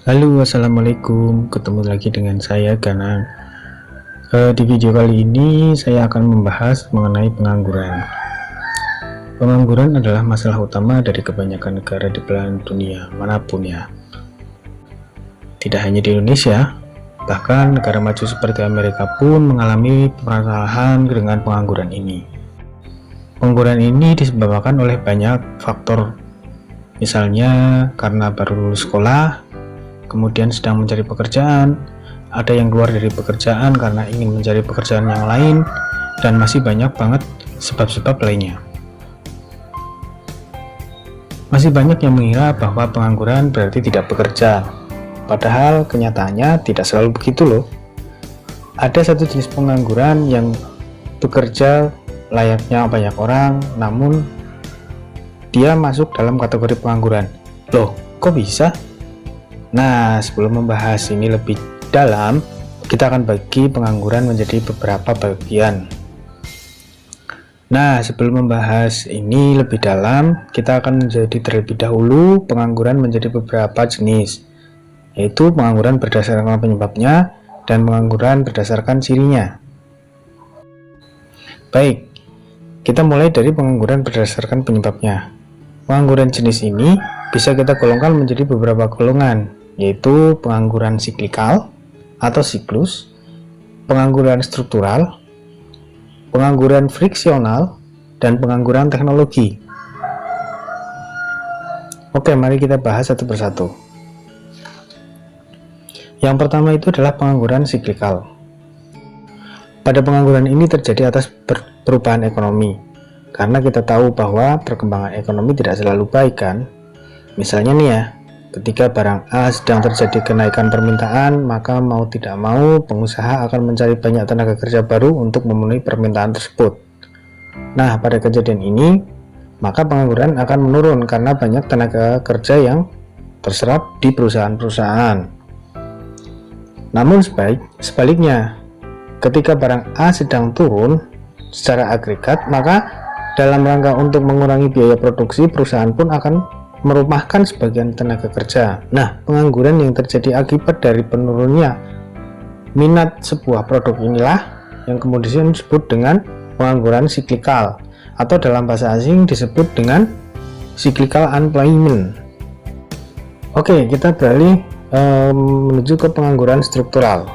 Halo, assalamualaikum. Ketemu lagi dengan saya Gana. Di video kali ini saya akan membahas mengenai pengangguran. Pengangguran adalah masalah utama dari kebanyakan negara di belahan dunia manapun ya. Tidak hanya di Indonesia, bahkan negara maju seperti Amerika pun mengalami permasalahan dengan pengangguran ini. Pengangguran ini disebabkan oleh banyak faktor, misalnya karena baru lulus sekolah, kemudian sedang mencari pekerjaan, ada yang keluar dari pekerjaan karena ingin mencari pekerjaan yang lain, dan masih banyak banget sebab-sebab lainnya. Masih banyak yang mengira bahwa pengangguran berarti tidak bekerja, padahal kenyataannya tidak selalu begitu loh. Ada satu jenis pengangguran yang bekerja layaknya banyak orang, namun dia masuk dalam kategori pengangguran. Loh, kok bisa? Nah, sebelum membahas ini lebih dalam, kita akan bagi pengangguran menjadi beberapa bagian. Nah, sebelum membahas ini lebih dalam, kita akan menjadi terlebih dahulu pengangguran menjadi beberapa jenis, yaitu pengangguran berdasarkan penyebabnya dan pengangguran berdasarkan cirinya. Baik, kita mulai dari pengangguran berdasarkan penyebabnya. Pengangguran jenis ini bisa kita golongkan menjadi beberapa golongan, yaitu pengangguran siklikal atau siklus, pengangguran struktural, pengangguran friksional, dan pengangguran teknologi. Oke, mari kita bahas satu persatu. Yang pertama itu adalah pengangguran siklikal. Pada pengangguran ini terjadi atas perubahan ekonomi, karena kita tahu bahwa perkembangan ekonomi tidak selalu baik kan. Misalnya nih ya, ketika barang A sedang terjadi kenaikan permintaan, maka mau tidak mau pengusaha akan mencari banyak tenaga kerja baru untuk memenuhi permintaan tersebut. Nah, pada kejadian ini, maka pengangguran akan menurun karena banyak tenaga kerja yang terserap di perusahaan-perusahaan. Namun sebaliknya, ketika barang A sedang turun secara agregat, maka dalam rangka untuk mengurangi biaya produksi, perusahaan pun akan merumahkan sebagian tenaga kerja. Nah, pengangguran yang terjadi akibat dari penurunnya minat sebuah produk inilah yang kemudian disebut dengan pengangguran siklikal, atau dalam bahasa asing disebut dengan cyclical unemployment. Oke, kita beralih menuju ke pengangguran struktural.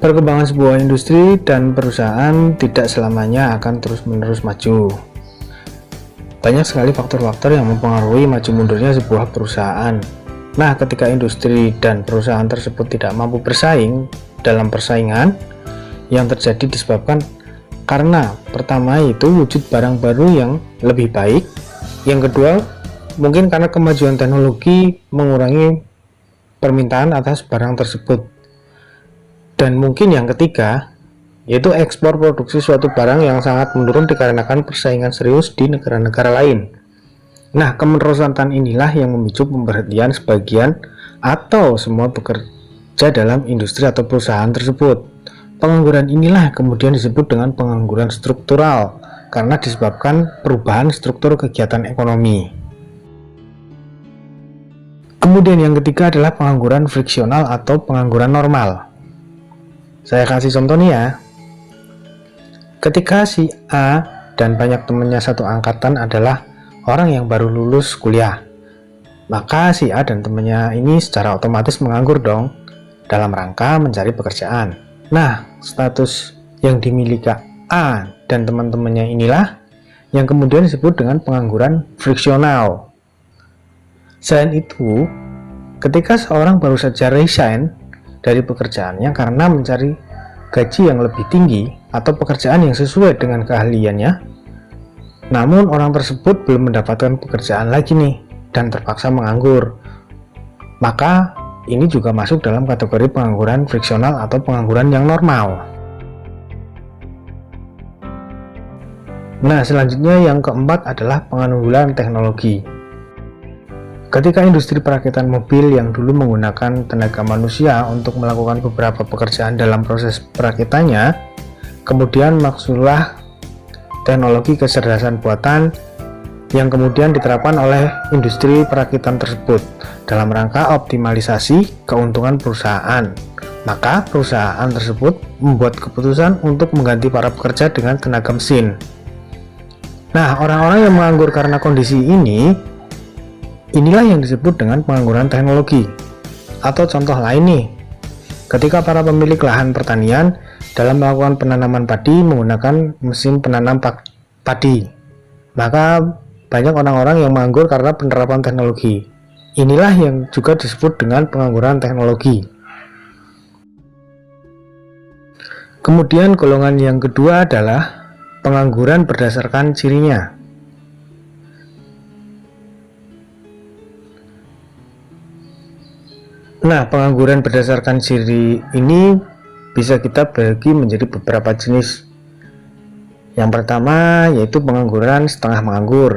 Perkembangan sebuah industri dan perusahaan tidak selamanya akan terus-menerus maju. Banyak sekali faktor-faktor yang mempengaruhi maju mundurnya sebuah perusahaan. Nah, ketika industri dan perusahaan tersebut tidak mampu bersaing dalam persaingan, yang terjadi disebabkan karena pertama itu wujud barang baru yang lebih baik, yang kedua mungkin karena kemajuan teknologi mengurangi permintaan atas barang tersebut, dan mungkin yang ketiga yaitu ekspor produksi suatu barang yang sangat menurun dikarenakan persaingan serius di negara-negara lain. Nah, kemerosotan inilah yang memicu pemberhentian sebagian atau semua pekerja dalam industri atau perusahaan tersebut. Pengangguran inilah kemudian disebut dengan pengangguran struktural karena disebabkan perubahan struktur kegiatan ekonomi. Kemudian yang ketiga adalah pengangguran friksional atau pengangguran normal. Saya kasih contoh nih ya. Ketika si A dan banyak temannya satu angkatan adalah orang yang baru lulus kuliah, maka si A dan temannya ini secara otomatis menganggur dong dalam rangka mencari pekerjaan. Nah, status yang dimiliki A dan teman-temannya inilah yang kemudian disebut dengan pengangguran friksional. Selain itu, ketika seorang baru saja resign dari pekerjaannya karena mencari gaji yang lebih tinggi atau pekerjaan yang sesuai dengan keahliannya, namun orang tersebut belum mendapatkan pekerjaan lagi nih dan terpaksa menganggur, maka ini juga masuk dalam kategori pengangguran friksional atau pengangguran yang normal. Nah, selanjutnya yang keempat adalah pengangguran teknologi. Ketika industri perakitan mobil yang dulu menggunakan tenaga manusia untuk melakukan beberapa pekerjaan dalam proses perakitannya, kemudian masuklah teknologi kecerdasan buatan yang kemudian diterapkan oleh industri perakitan tersebut dalam rangka optimalisasi keuntungan perusahaan. Maka perusahaan tersebut membuat keputusan untuk mengganti para pekerja dengan tenaga mesin. Nah, orang-orang yang menganggur karena kondisi ini, inilah yang disebut dengan pengangguran teknologi. Atau contoh lain nih, ketika para pemilik lahan pertanian dalam melakukan penanaman padi menggunakan mesin penanam padi, maka banyak orang-orang yang menganggur karena penerapan teknologi. Inilah yang juga disebut dengan pengangguran teknologi. Kemudian golongan yang kedua adalah pengangguran berdasarkan cirinya. Nah, pengangguran berdasarkan ciri ini bisa kita bagi menjadi beberapa jenis. Yang pertama yaitu pengangguran setengah menganggur.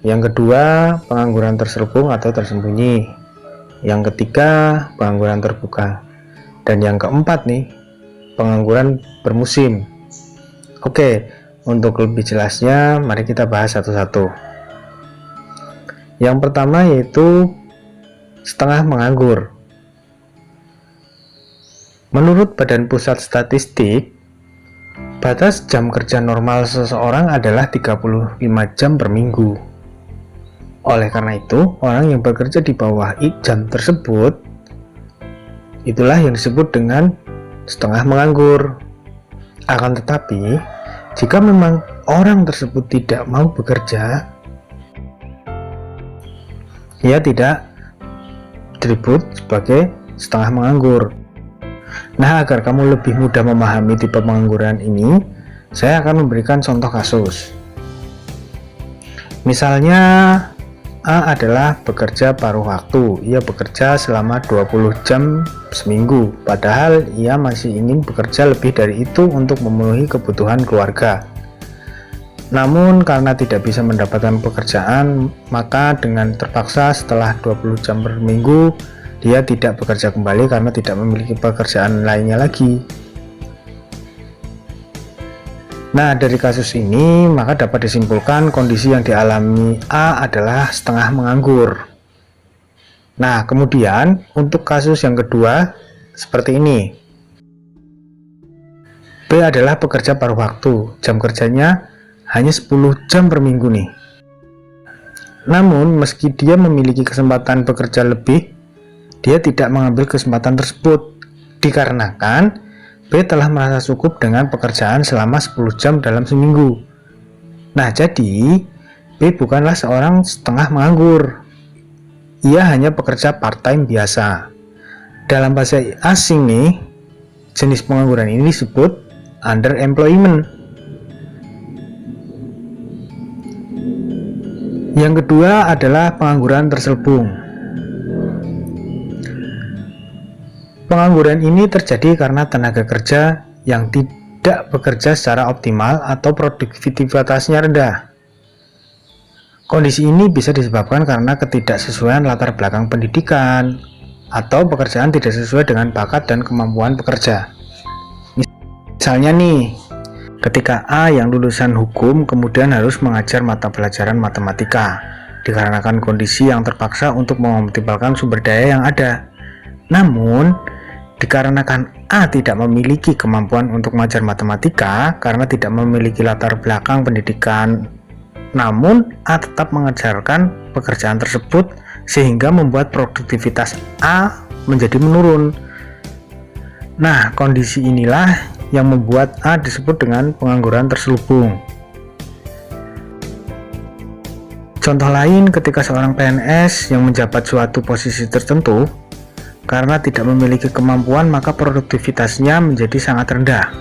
Yang kedua, pengangguran terselubung atau tersembunyi. Yang ketiga, pengangguran terbuka. Dan yang keempat nih, pengangguran bermusim. Oke, untuk lebih jelasnya mari kita bahas satu-satu. Yang pertama yaitu setengah menganggur. Menurut Badan Pusat Statistik, batas jam kerja normal seseorang adalah 35 jam per minggu. Oleh karena itu, orang yang bekerja di bawah jam tersebut, itulah yang disebut dengan setengah menganggur. Akan tetapi, jika memang orang tersebut tidak mau bekerja, ia tidak disebut sebagai setengah menganggur. Nah, agar kamu lebih mudah memahami tipe pengangguran ini, saya akan memberikan contoh kasus. Misalnya, A adalah bekerja paruh waktu. Ia bekerja selama 20 jam seminggu, padahal ia masih ingin bekerja lebih dari itu untuk memenuhi kebutuhan keluarga. Namun karena tidak bisa mendapatkan pekerjaan, maka dengan terpaksa setelah 20 jam per minggu, dia tidak bekerja kembali karena tidak memiliki pekerjaan lainnya lagi. Nah, dari kasus ini maka dapat disimpulkan kondisi yang dialami A adalah setengah menganggur. Nah, kemudian untuk kasus yang kedua seperti ini. B adalah pekerja paruh waktu, jam kerjanya hanya 10 jam per minggu nih. Namun meski dia memiliki kesempatan bekerja lebih, dia tidak mengambil kesempatan tersebut dikarenakan B telah merasa cukup dengan pekerjaan selama 10 jam dalam seminggu. Nah, jadi B bukanlah seorang setengah menganggur. Ia hanya pekerja part-time biasa. Dalam bahasa asing nih, jenis pengangguran ini disebut underemployment. Yang kedua adalah pengangguran terselubung. Pengangguran ini terjadi karena tenaga kerja yang tidak bekerja secara optimal atau produktivitasnya rendah. Kondisi ini bisa disebabkan karena ketidaksesuaian latar belakang pendidikan atau pekerjaan tidak sesuai dengan bakat dan kemampuan pekerja. Misalnya nih, ketika A yang lulusan hukum kemudian harus mengajar mata pelajaran matematika dikarenakan kondisi yang terpaksa untuk mengoptimalkan sumber daya yang ada. Namun, dikarenakan A tidak memiliki kemampuan untuk mengajar matematika karena tidak memiliki latar belakang pendidikan, namun A tetap mengajarkan pekerjaan tersebut sehingga membuat produktivitas A menjadi menurun. Nah, kondisi inilah yang membuat A disebut dengan pengangguran terselubung. Contoh lain, ketika seorang PNS yang menjabat suatu posisi tertentu karena tidak memiliki kemampuan, maka produktivitasnya menjadi sangat rendah.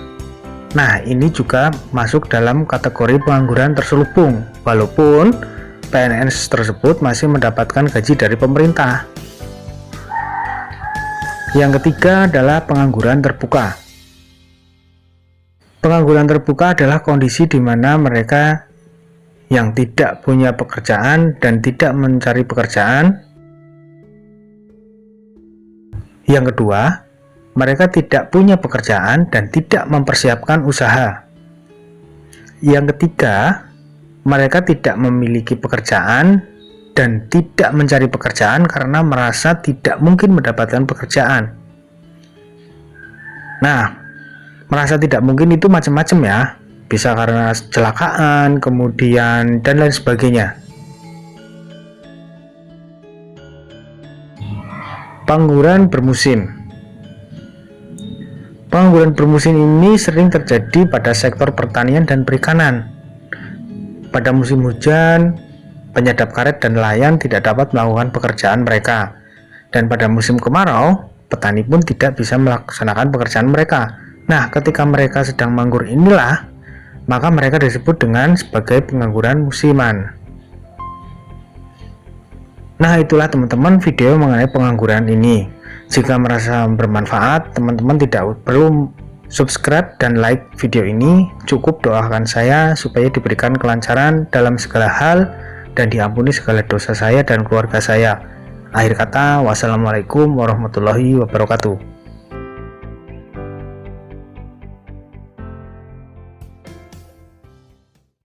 Nah, ini juga masuk dalam kategori pengangguran terselubung, walaupun PNS tersebut masih mendapatkan gaji dari pemerintah. Yang ketiga adalah pengangguran terbuka. Pengangguran terbuka adalah kondisi di mana mereka yang tidak punya pekerjaan dan tidak mencari pekerjaan. Yang kedua, mereka tidak punya pekerjaan dan tidak mempersiapkan usaha. Yang ketiga, mereka tidak memiliki pekerjaan dan tidak mencari pekerjaan karena merasa tidak mungkin mendapatkan pekerjaan. Nah, merasa tidak mungkin itu macam-macam ya, bisa karena kecelakaan, kemudian dan lain sebagainya. Pengangguran bermusim. Pengangguran bermusim ini sering terjadi pada sektor pertanian dan perikanan. Pada musim hujan, penyadap karet dan nelayan tidak dapat melakukan pekerjaan mereka. Dan pada musim kemarau, petani pun tidak bisa melaksanakan pekerjaan mereka. Nah, ketika mereka sedang menganggur inilah, maka mereka disebut dengan sebagai pengangguran musiman. Nah, itulah teman-teman video mengenai pengangguran ini. Jika merasa bermanfaat, teman-teman tidak perlu subscribe dan like video ini. Cukup doakan saya supaya diberikan kelancaran dalam segala hal dan diampuni segala dosa saya dan keluarga saya. Akhir kata, wassalamualaikum warahmatullahi wabarakatuh.